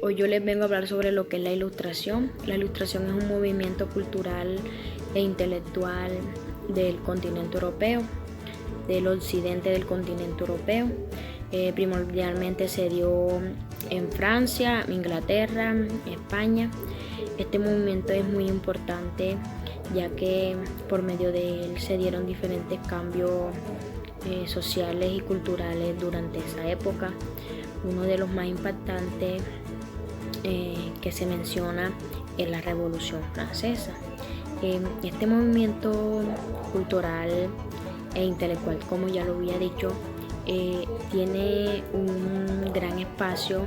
Hoy yo les vengo a hablar sobre lo que es la Ilustración. La Ilustración es un movimiento cultural e intelectual del continente europeo, del occidente del continente europeo. Primordialmente se dio en Francia, Inglaterra, España. Este movimiento es muy importante ya que por medio de él se dieron diferentes cambios sociales y culturales durante esa época. Uno de los más impactantes que se menciona es la Revolución Francesa. Este movimiento cultural e intelectual, como ya lo había dicho, tiene un gran espacio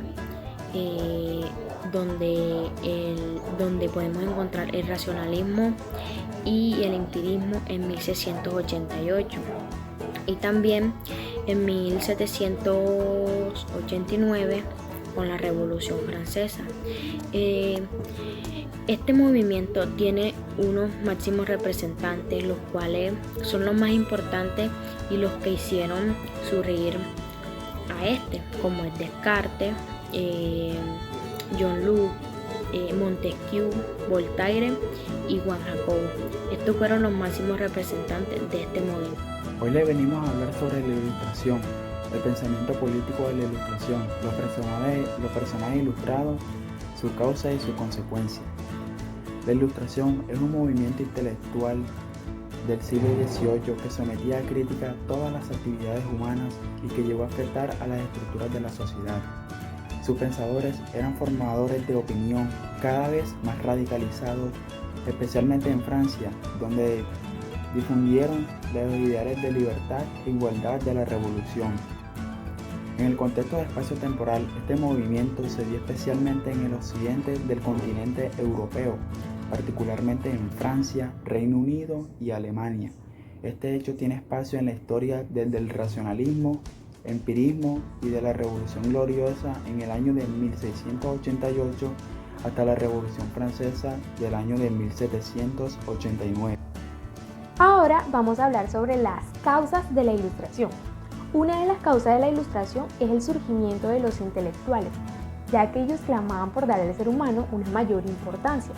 donde podemos encontrar el racionalismo y el empirismo en 1688 y también en 1789 con la Revolución Francesa. Este movimiento tiene unos máximos representantes, los cuales son los más importantes y los que hicieron surgir a como es Descartes, John Locke, Montesquieu, Voltaire y Juan Jacobo. Estos fueron los máximos representantes de este movimiento. Hoy le venimos a hablar sobre la Ilustración, el pensamiento político de la Ilustración, los personajes ilustrados, su causa y su consecuencia. La Ilustración es un movimiento intelectual del siglo XVIII que sometía a crítica todas las actividades humanas y que llegó a afectar a las estructuras de la sociedad. Sus pensadores eran formadores de opinión cada vez más radicalizados, especialmente en Francia, donde difundieron los ideales de libertad e igualdad de la Revolución. En el contexto de espacio-temporal, este movimiento se dio especialmente en el occidente del continente europeo, particularmente en Francia, Reino Unido y Alemania. Este hecho tiene espacio en la historia desde el racionalismo, empirismo y de la Revolución Gloriosa en el año de 1688 hasta la Revolución Francesa del año de 1789. Ahora vamos a hablar sobre las causas de la Ilustración. Una de las causas de la Ilustración es el surgimiento de los intelectuales, ya que ellos clamaban por darle al ser humano una mayor importancia.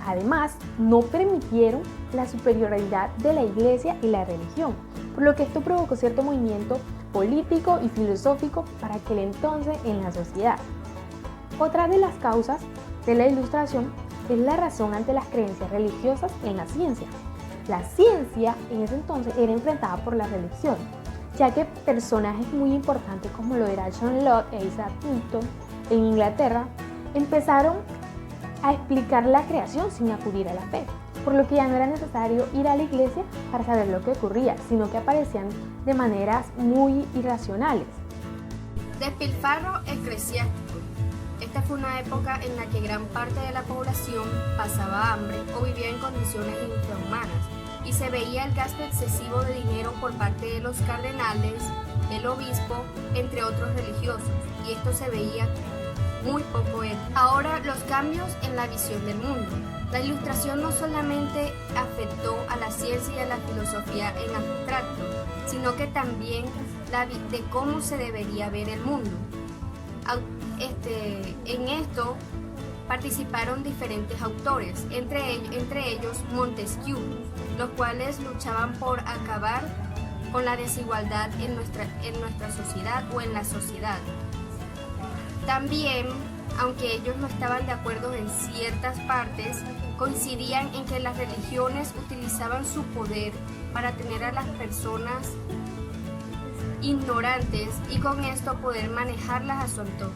Además, no permitieron la superioridad de la Iglesia y la religión, por lo que esto provocó cierto movimiento político y filosófico para aquel entonces en la sociedad. Otra de las causas de la Ilustración es la razón ante las creencias religiosas en la ciencia. La ciencia en ese entonces era enfrentada por la religión, ya que personajes muy importantes como lo era John Locke e Isaac Newton en Inglaterra empezaron a explicar la creación sin acudir a la fe, por lo que ya no era necesario ir a la iglesia para saber lo que ocurría, sino que aparecían de maneras muy irracionales. Despilfarro eclesiástico. Esta fue una época en la que gran parte de la población pasaba hambre o vivía en condiciones infrahumanas y se veía el gasto excesivo de dinero por parte de los cardenales, del obispo, entre otros religiosos, y esto se veía muy poco ético. Ahora, los cambios en la visión del mundo. La Ilustración no solamente afectó a la ciencia y a la filosofía en abstracto, sino que también de cómo se debería ver el mundo. En esto participaron diferentes autores, entre ellos Montesquieu, los cuales luchaban por acabar con la desigualdad en nuestra sociedad o en la sociedad. También, aunque ellos no estaban de acuerdo en ciertas partes, coincidían en que las religiones utilizaban su poder para tener a las personas ignorantes y con esto poder manejarlas a su antojo.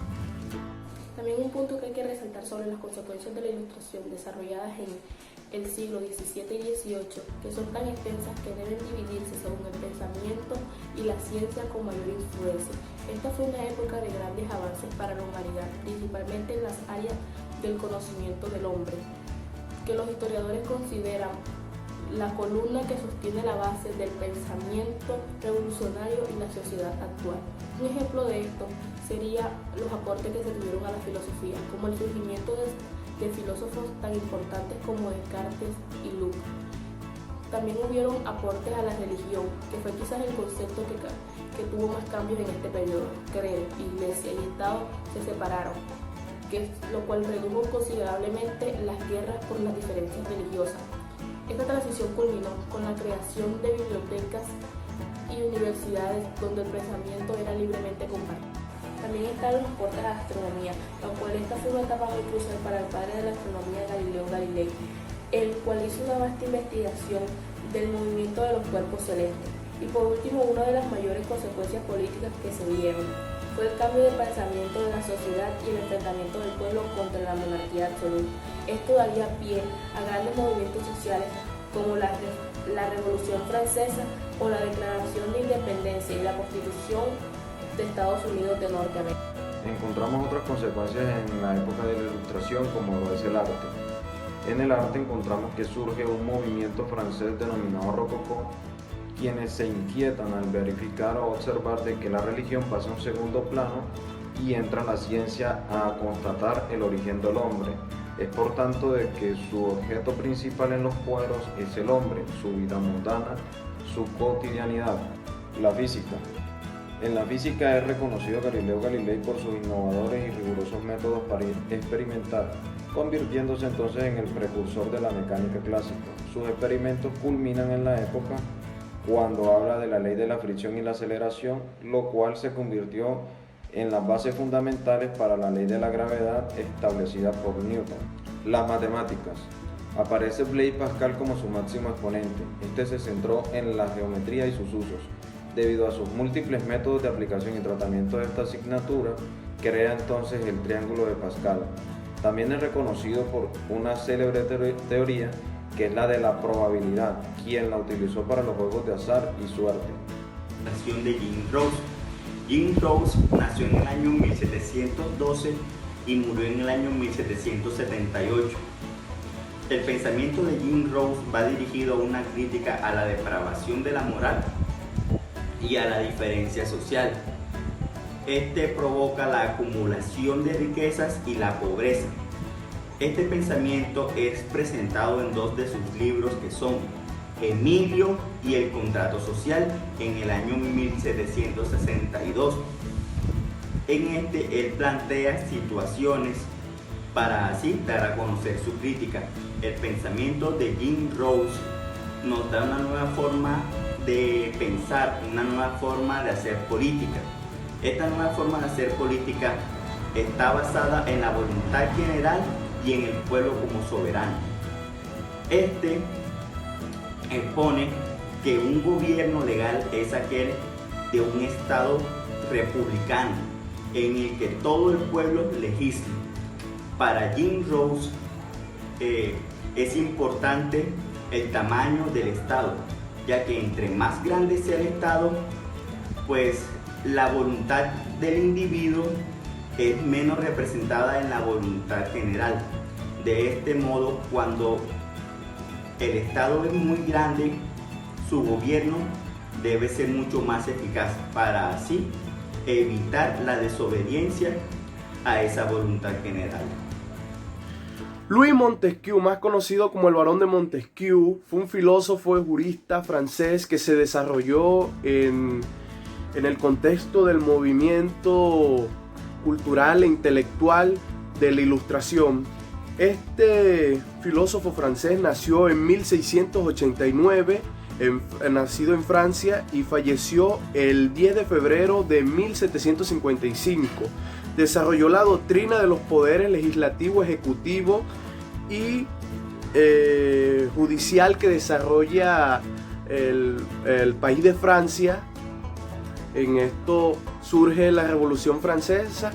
También un punto que hay que resaltar sobre las consecuencias de la Ilustración desarrolladas en el siglo XVII y XVIII, que son tan extensas que deben dividirse según el pensamiento y la ciencia con mayor influencia. Esta fue una época de grandes avances para la humanidad, principalmente en las áreas del conocimiento del hombre, que los historiadores consideran la columna que sostiene la base del pensamiento revolucionario en la sociedad actual. Un ejemplo de esto sería los aportes que se tuvieron a la filosofía, como el surgimiento de filósofos tan importantes como Descartes y Locke. También hubieron aportes a la religión, que fue quizás el concepto que tuvo más cambios en este periodo. Iglesia y Estado se separaron. lo cual redujo considerablemente las guerras por las diferencias religiosas. Esta transición culminó con la creación de bibliotecas y universidades donde el pensamiento era libremente compartido. También están los aportes a la astronomía, lo cual esta fue una etapa muy crucial para el padre de la astronomía, Galileo Galilei, el cual hizo una vasta investigación del movimiento de los cuerpos celestes. Y por último, una de las mayores consecuencias políticas que se dieron fue el cambio de pensamiento de la sociedad y el enfrentamiento del pueblo contra la monarquía absoluta. Esto daría pie a grandes movimientos sociales como la Revolución Francesa o la Declaración de Independencia y la Constitución de Estados Unidos de Norteamérica. Encontramos otras consecuencias en la época de la Ilustración, como lo es el arte. En el arte encontramos que surge un movimiento francés denominado Rococó, quienes se inquietan al verificar o observar de que la religión pasa a un segundo plano y entra la ciencia a constatar el origen del hombre. Es por tanto de que su objeto principal en los cuadros es el hombre, su vida mundana, su cotidianidad, la física. En la física es reconocido Galileo Galilei por sus innovadores y rigurosos métodos para experimentar, convirtiéndose entonces en el precursor de la mecánica clásica. Sus experimentos culminan en la época cuando habla de la ley de la fricción y la aceleración, lo cual se convirtió en las bases fundamentales para la ley de la gravedad establecida por Newton. Las matemáticas. Aparece Blaise Pascal como su máximo exponente. Este se centró en la geometría y sus usos. Debido a sus múltiples métodos de aplicación y tratamiento de esta asignatura, crea entonces el triángulo de Pascal. También es reconocido por una célebre teoría que es la de la probabilidad, quien la utilizó para los juegos de azar y suerte. Nación de Jean Rose. Jean Rose nació en el año 1712 y murió en el año 1778. El pensamiento de Jean Rose va dirigido a una crítica a la depravación de la moral y a la diferencia social. Este provoca la acumulación de riquezas y la pobreza. Este pensamiento es presentado en dos de sus libros que son Emilio y el contrato social en el año 1762. En este él plantea situaciones para así dar a conocer su crítica. El pensamiento de Jean Rose nos da una nueva forma de pensar, una nueva forma de hacer política. Esta nueva forma de hacer política está basada en la voluntad general y en el pueblo como soberano. Este expone que un gobierno legal es aquel de un estado republicano en el que todo el pueblo legisla. Para Jean Rose es importante el tamaño del estado, ya que entre más grande sea el estado, pues la voluntad del individuo es menos representada en la voluntad general. De este modo, cuando el estado es muy grande, su gobierno debe ser mucho más eficaz para así evitar la desobediencia a esa voluntad general. Louis Montesquieu, más conocido como el Barón de Montesquieu, fue un filósofo y jurista francés que se desarrolló en el contexto del movimiento cultural e intelectual de la Ilustración. Este filósofo francés nació en 1689, nacido en Francia, y falleció el 10 de febrero de 1755. Desarrolló la doctrina de los poderes legislativo, ejecutivo y judicial que desarrolla el país de Francia. En esto surge la Revolución Francesa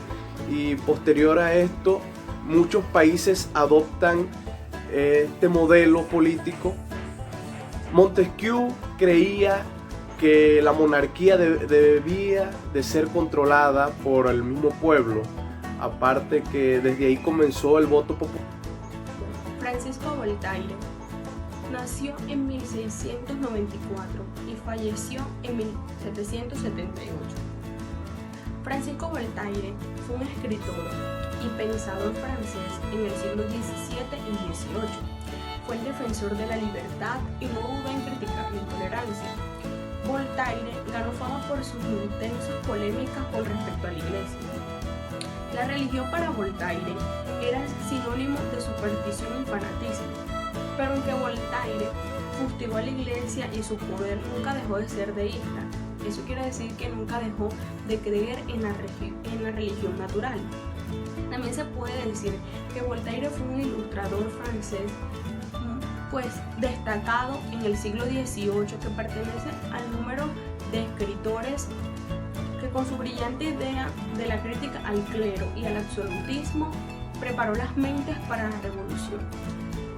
y posterior a esto muchos países adoptan este modelo político. Montesquieu creía que la monarquía debía de ser controlada por el mismo pueblo, aparte que desde ahí comenzó el voto popular. Francisco Voltaire nació en 1694 y falleció en 1778. Francisco Voltaire fue un escritor y pensador francés en el siglo XVII y XVIII. Fue el defensor de la libertad y no dudó en criticar la intolerancia. Voltaire ganó fama por sus intensas polémicas con respecto a la Iglesia. La religión para Voltaire era sinónimo de superstición y fanatismo, pero aunque Voltaire fustigó a la iglesia y su poder, nunca dejó de ser deísta. Eso quiere decir que nunca dejó de creer en la religión natural. También se puede decir que Voltaire fue un ilustrador francés pues destacado en el siglo XVIII, que pertenece al número de escritores que con su brillante idea de la crítica al clero y al absolutismo preparó las mentes para la revolución.